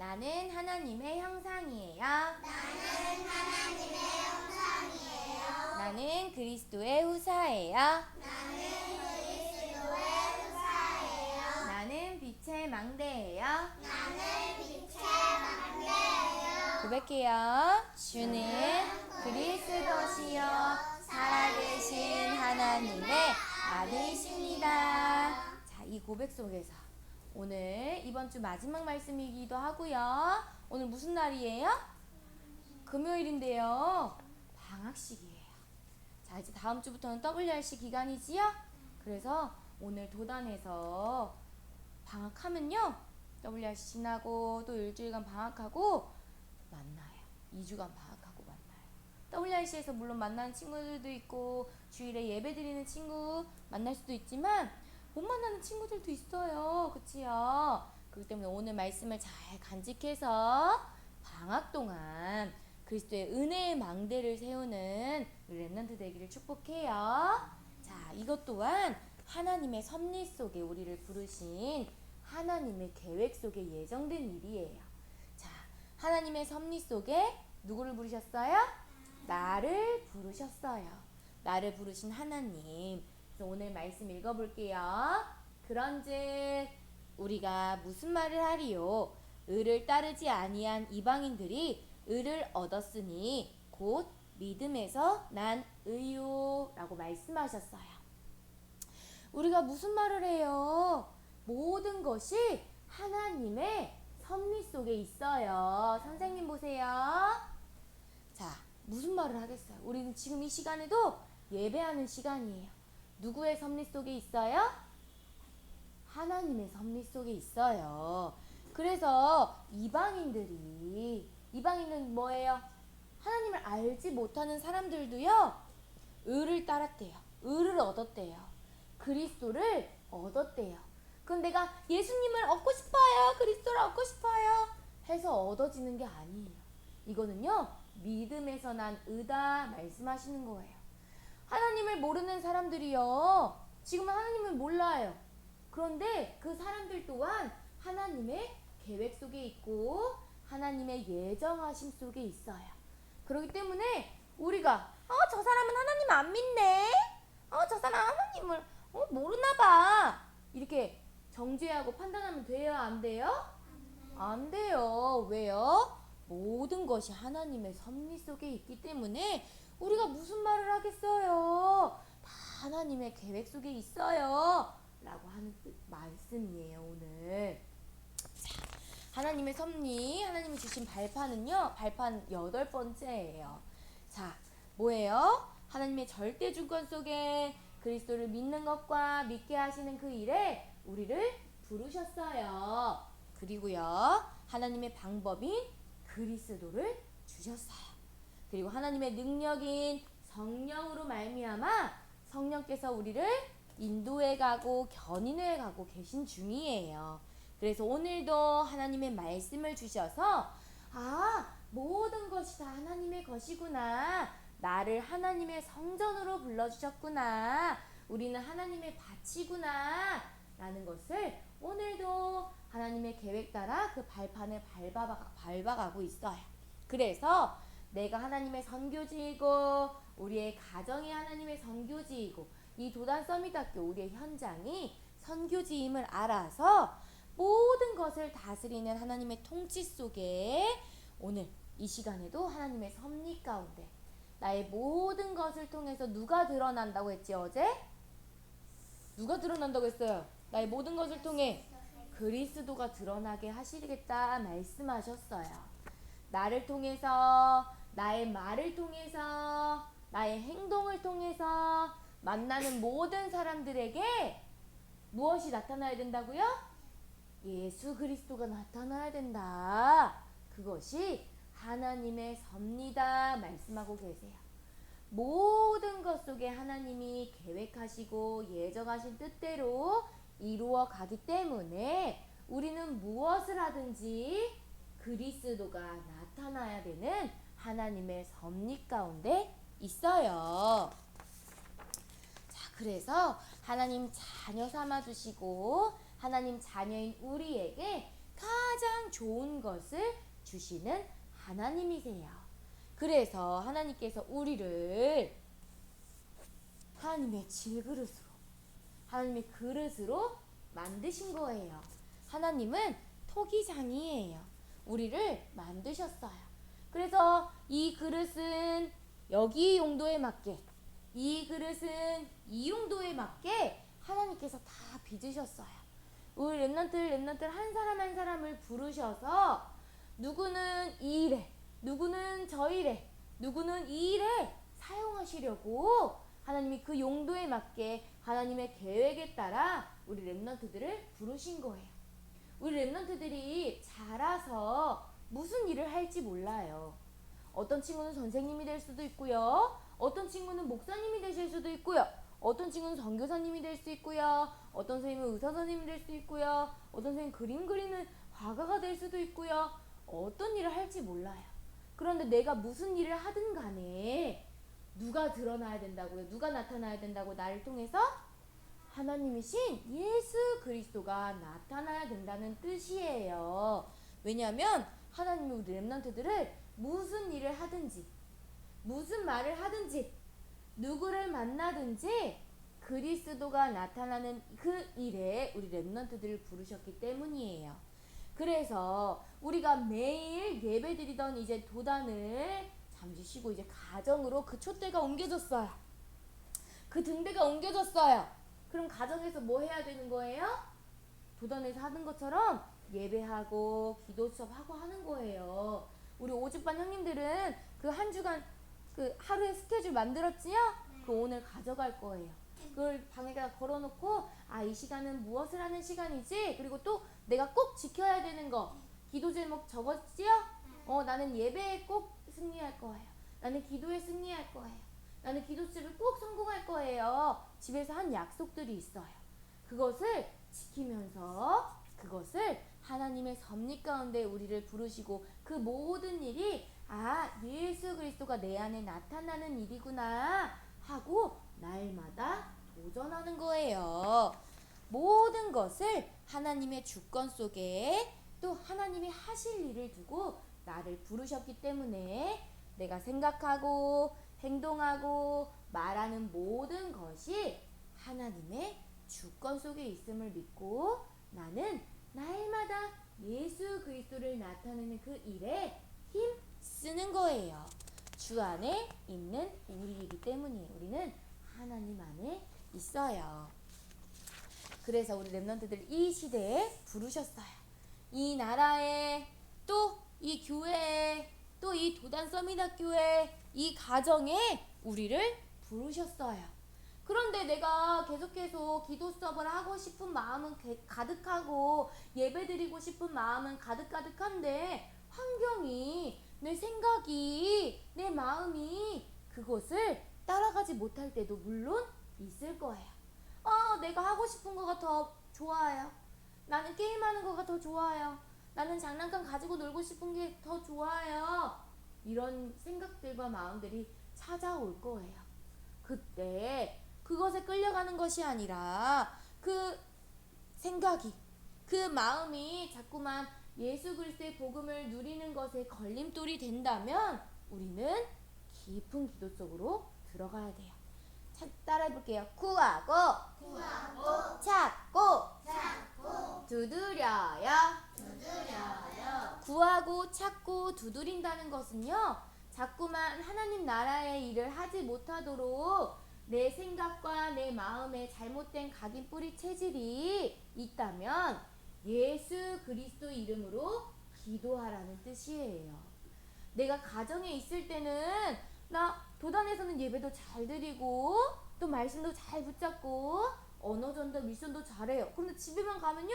나는 하나님의 형상이에요. 나는 하나님의 형상이에요. 나는 그리스도의 후사예요. 나는 그리스도의 후사예요. 나는 빛의 망대예요. 나는 빛의 망대예요. 고백해요. 주는 그리스도시요 살아계신 하나님의 아들이십니다. 자, 이 고백 속에서 오늘 이번 주 마지막 말씀이기도 하고요. 오늘 무슨 날이에요? 금요일인데요. 방학식이에요. 자, 이제 다음 주부터는 WRC 기간이지요? 그래서 오늘 도단에서 방학하면요. WRC 지나고 또 일주일간 방학하고 만나요. 2주간 방학하고 만나요. WRC에서 물론 만나는 친구들도 있고 주일에 예배 드리는 친구 만날 수도 있지만 못 만나는 친구들도 있어요. 그치요? 그렇기 때문에 오늘 말씀을 잘 간직해서 방학 동안 그리스도의 은혜의 망대를 세우는 우리 랩런트 되기를 축복해요. 자, 이것 또한 하나님의 섭리 속에 우리를 부르신 하나님의 계획 속에 예정된 일이에요. 자, 하나님의 섭리 속에 누구를 부르셨어요? 나를 부르셨어요. 나를 부르신 하나님. 그래서 오늘 말씀 읽어볼게요. 그런즉 우리가 무슨 말을 하리요? 의를 따르지 아니한 이방인들이 의를 얻었으니 곧 믿음에서 난 의요 라고 말씀하셨어요. 우리가 무슨 말을 해요? 모든 것이 하나님의 섭리 속에 있어요. 선생님 보세요. 자, 무슨 말을 하겠어요? 우리는 지금 이 시간에도 예배하는 시간이에요. 누구의 섭리 속에 있어요? 하나님의 섭리 속에 있어요. 그래서 이방인은 뭐예요? 하나님을 알지 못하는 사람들도요, 의를 따랐대요. 의를 얻었대요. 그리스도를 얻었대요. 그럼 내가 예수님을 얻고 싶어요. 그리스도를 얻고 싶어요. 해서 얻어지는 게 아니에요. 이거는요, 믿음에서 난 의다 말씀하시는 거예요. 하나님을 모르는 사람들이요, 지금은 하나님을 몰라요. 그런데 그 사람들 또한 하나님의 계획 속에 있고 하나님의 예정하심 속에 있어요. 그렇기 때문에 우리가 저 사람은 하나님 안 믿네. 저 사람 하나님을 모르나 봐. 이렇게 정죄하고 판단하면 돼요? 안 돼요? 안 돼요. 왜요? 모든 것이 하나님의 섭리 속에 있기 때문에 우리가 무슨 말을 하겠어요? 다 하나님의 계획 속에 있어요. 라고 하는 말씀이에요, 오늘. 자, 하나님의 섭리, 하나님이 주신 발판은요, 발판 8번째예요. 자, 뭐예요? 하나님의 절대 주권 속에 그리스도를 믿는 것과 믿게 하시는 그 일에 우리를 부르셨어요. 그리고요, 하나님의 방법인 그리스도를 주셨어요. 그리고 하나님의 능력인 성령으로 말미암아 성령께서 우리를 인도해 가고 견인해 가고 계신 중이에요. 그래서 오늘도 하나님의 말씀을 주셔서 모든 것이 다 하나님의 것이구나. 나를 하나님의 성전으로 불러주셨구나. 우리는 하나님의 밭이구나. 라는 것을 오늘도 하나님의 계획 따라 그 발판을 밟아가고 있어요. 그래서 내가 하나님의 선교지이고 우리의 가정이 하나님의 선교지이고 이 도단 서밋학교 우리의 현장이 선교지임을 알아서 모든 것을 다스리는 하나님의 통치 속에 오늘 이 시간에도 하나님의 섭리 가운데 나의 모든 것을 통해서 누가 드러난다고 했지 어제? 누가 드러난다고 했어요? 나의 모든 것을 통해 그리스도가 드러나게 하시겠다 말씀하셨어요. 나를 통해서, 나의 말을 통해서, 나의 행동을 통해서 만나는 모든 사람들에게 무엇이 나타나야 된다고요? 예수 그리스도가 나타나야 된다. 그것이 하나님의 섭리다 말씀하고 계세요. 모든 것 속에 하나님이 계획하시고 예정하신 뜻대로 이루어 가기 때문에 우리는 무엇을 하든지 그리스도가 나타나야 되는 하나님의 섭리 가운데 있어요. 자, 그래서 하나님 자녀 삼아주시고 하나님 자녀인 우리에게 가장 좋은 것을 주시는 하나님이세요. 그래서 하나님께서 우리를 하나님의 질그릇으로, 하나님의 그릇으로 만드신 거예요. 하나님은 토기장이에요. 우리를 만드셨어요. 그래서 이 그릇은 여기 용도에 맞게, 이 그릇은 이 용도에 맞게 하나님께서 다 빚으셨어요. 우리 렘넌트 한 사람 한 사람을 부르셔서 누구는 이 일에, 누구는 저 일에, 누구는 이 일에 사용하시려고 하나님이 그 용도에 맞게 하나님의 계획에 따라 우리 렘넌트들을 부르신 거예요. 우리 렘넌트들이 자라서 무슨 일을 할지 몰라요. 어떤 친구는 선생님이 될 수도 있고요. 어떤 친구는 목사님이 되실 수도 있고요. 어떤 친구는 선교사님이 될 수 있고요. 어떤 선생님은 의사 선생님이 될 수 있고요. 어떤 선생님은 그림 그리는 화가가 될 수도 있고요. 어떤 일을 할지 몰라요. 그런데 내가 무슨 일을 하든 간에 누가 드러나야 된다고요? 누가 나타나야 된다고? 나를 통해서 하나님이신 예수 그리스도가 나타나야 된다는 뜻이에요. 왜냐하면 하나님이 우리 렘넌트들을 무슨 일을 하든지, 무슨 말을 하든지, 누구를 만나든지 그리스도가 나타나는 그 일에 우리 렘넌트들을 부르셨기 때문이에요. 그래서 우리가 매일 예배드리던 이제 도단을 잠시 쉬고 이제 가정으로 그 촛대가 옮겨졌어요. 그 등대가 옮겨졌어요. 그럼 가정에서 뭐 해야 되는 거예요? 도단에서 하는 것처럼 예배하고 기도 수업하고 하는 거예요. 우리 오죽반 형님들은 그 한 주간 그 하루의 스케줄 만들었지요? 그 오늘 가져갈 거예요. 그걸 방에다 걸어놓고 이 시간은 무엇을 하는 시간이지? 그리고 또 내가 꼭 지켜야 되는 거 기도 제목 적었지요? 나는 예배에 꼭 승리할 거예요. 나는 기도에 승리할 거예요. 나는 기도 수업을 꼭 성공할 거예요. 집에서 한 약속들이 있어요. 그것을 지키면서 그것을 하나님의 섭리 가운데 우리를 부르시고 그 모든 일이 예수 그리스도가 내 안에 나타나는 일이구나 하고 날마다 도전하는 거예요. 모든 것을 하나님의 주권 속에 또 하나님이 하실 일을 두고 나를 부르셨기 때문에 내가 생각하고 행동하고 말하는 모든 것이 하나님의 주권 속에 있음을 믿고 나는 날마다 예수 그리스도를 나타내는 그 일에 힘 쓰는 거예요. 주 안에 있는 우리이기 때문이에요. 우리는 하나님 안에 있어요. 그래서 우리 렘넌트들 이 시대에 부르셨어요. 이 나라에 또 이 교회에 또 이 도단 서밋학교에 이 가정에 우리를 부르셨어요. 그런데 내가 계속해서 기도 수업을 하고 싶은 마음은 가득하고 예배드리고 싶은 마음은 가득한데 환경이 내 생각이 내 마음이 그것을 따라가지 못할 때도 물론 있을 거예요. 내가 하고 싶은 거가 더 좋아요. 나는 게임하는 거가 더 좋아요. 나는 장난감 가지고 놀고 싶은 게 더 좋아요. 이런 생각들과 마음들이 찾아올 거예요. 그때 그것에 끌려가는 것이 아니라 그 생각이, 그 마음이 자꾸만 예수 그리스도의 복음을 누리는 것에 걸림돌이 된다면 우리는 깊은 기도 속으로 들어가야 돼요. 따라해 볼게요. 구하고 찾고 두드려요. 구하고 찾고 두드린다는 것은요, 자꾸만 하나님 나라의 일을 하지 못하도록 내 생각과 내 마음에 잘못된 각인 뿌리 체질이 있다면 예수 그리스도 이름으로 기도하라는 뜻이에요. 내가 가정에 있을 때는 나 도단에서는 예배도 잘 드리고 또 말씀도 잘 붙잡고 언어 전달 미션도 잘해요. 그런데 집에만 가면요,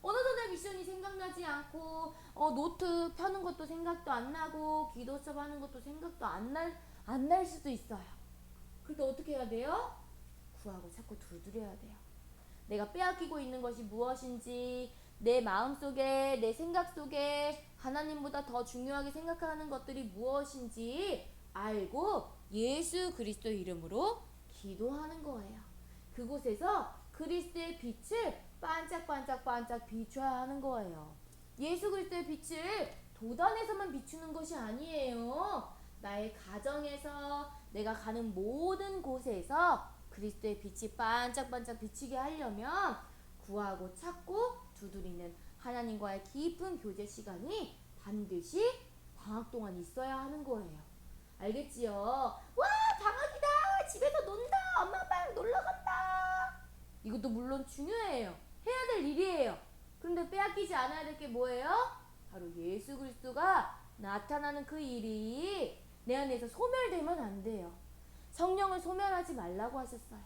언어 전달 미션이 생각나지 않고 노트 펴는 것도 생각도 안 나고 기도 수업 하는 것도 생각도 안 날 수도 있어요. 그럴 때 어떻게 해야 돼요? 구하고 찾고 두드려야 돼요. 내가 빼앗기고 있는 것이 무엇인지, 내 마음속에 내 생각 속에 하나님보다 더 중요하게 생각하는 것들이 무엇인지 알고 예수 그리스도 이름으로 기도하는 거예요. 그곳에서 그리스도의 빛을 반짝반짝 비춰야 하는 거예요. 예수 그리스도의 빛을 도단에서만 비추는 것이 아니에요. 나의 가정에서 내가 가는 모든 곳에서 그리스도의 빛이 반짝반짝 비치게 하려면 구하고 찾고 두드리는 하나님과의 깊은 교제 시간이 반드시 방학 동안 있어야 하는 거예요. 알겠지요? 와, 방학이다! 집에서 논다! 엄마 아빠랑 놀러 간다! 이것도 물론 중요해요. 해야 될 일이에요. 그런데 빼앗기지 않아야 될 게 뭐예요? 바로 예수 그리스도가 나타나는 그 일이 내 안에서 소멸되면 안 돼요. 성령을 소멸하지 말라고 하셨어요.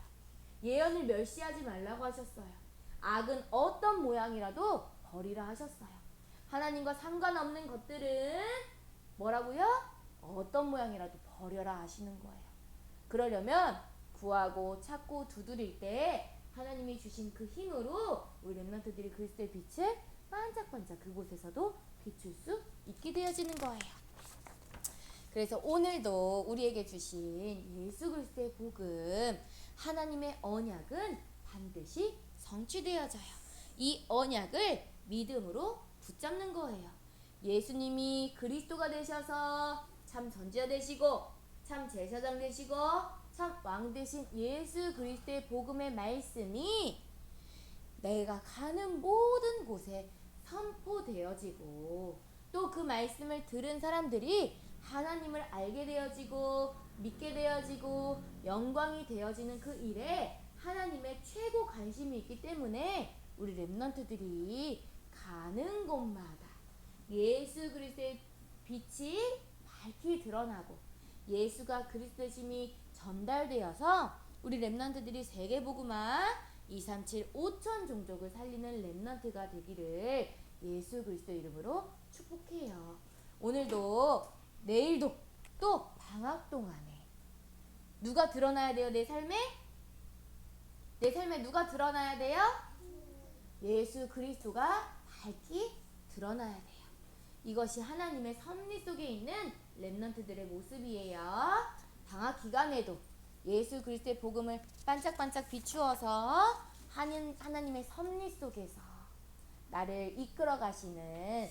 예언을 멸시하지 말라고 하셨어요. 악은 어떤 모양이라도 버리라 하셨어요. 하나님과 상관없는 것들은 뭐라고요? 어떤 모양이라도 버려라 하시는 거예요. 그러려면 구하고 찾고 두드릴 때 하나님이 주신 그 힘으로 우리 렘넌트들이 그리스도의 빛을 반짝반짝 그곳에서도 비출 수 있게 되어지는 거예요. 그래서 오늘도 우리에게 주신 예수 그리스도의 복음, 하나님의 언약은 반드시 성취되어져요. 이 언약을 믿음으로 붙잡는 거예요. 예수님이 그리스도가 되셔서 참 선지자 되시고 참 제사장 되시고 참 왕 되신 예수 그리스도의 복음의 말씀이 내가 가는 모든 곳에 선포되어지고 또 그 말씀을 들은 사람들이 하나님을 알게 되어지고 믿게 되어지고 영광이 되어지는 그 일에 하나님의 최고 관심이 있기 때문에 우리 렘넌트들이 가는 곳마다 예수 그리스도의 빛이 밝히 드러나고 예수가 그리스도심이 전달되어서 우리 렘넌트들이 세계복음화 237 5천 종족을 살리는 렘넌트가 되기를 예수 그리스도 이름으로 축복해요. 오늘도 내일도 또 방학 동안에 누가 드러나야 돼요? 내 삶에 누가 드러나야 돼요? 예수 그리스도가 밝히 드러나야 돼요. 이것이 하나님의 섭리 속에 있는 렘넌트들의 모습이에요. 방학 기간에도 예수 그리스도의 복음을 반짝반짝 비추어서 하나님의 섭리 속에서 나를 이끌어 가시는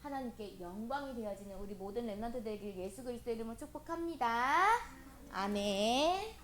하나님께 영광이 되어지는 우리 모든 렘넌트들에게 예수 그리스도의 이름으로 축복합니다. 아멘.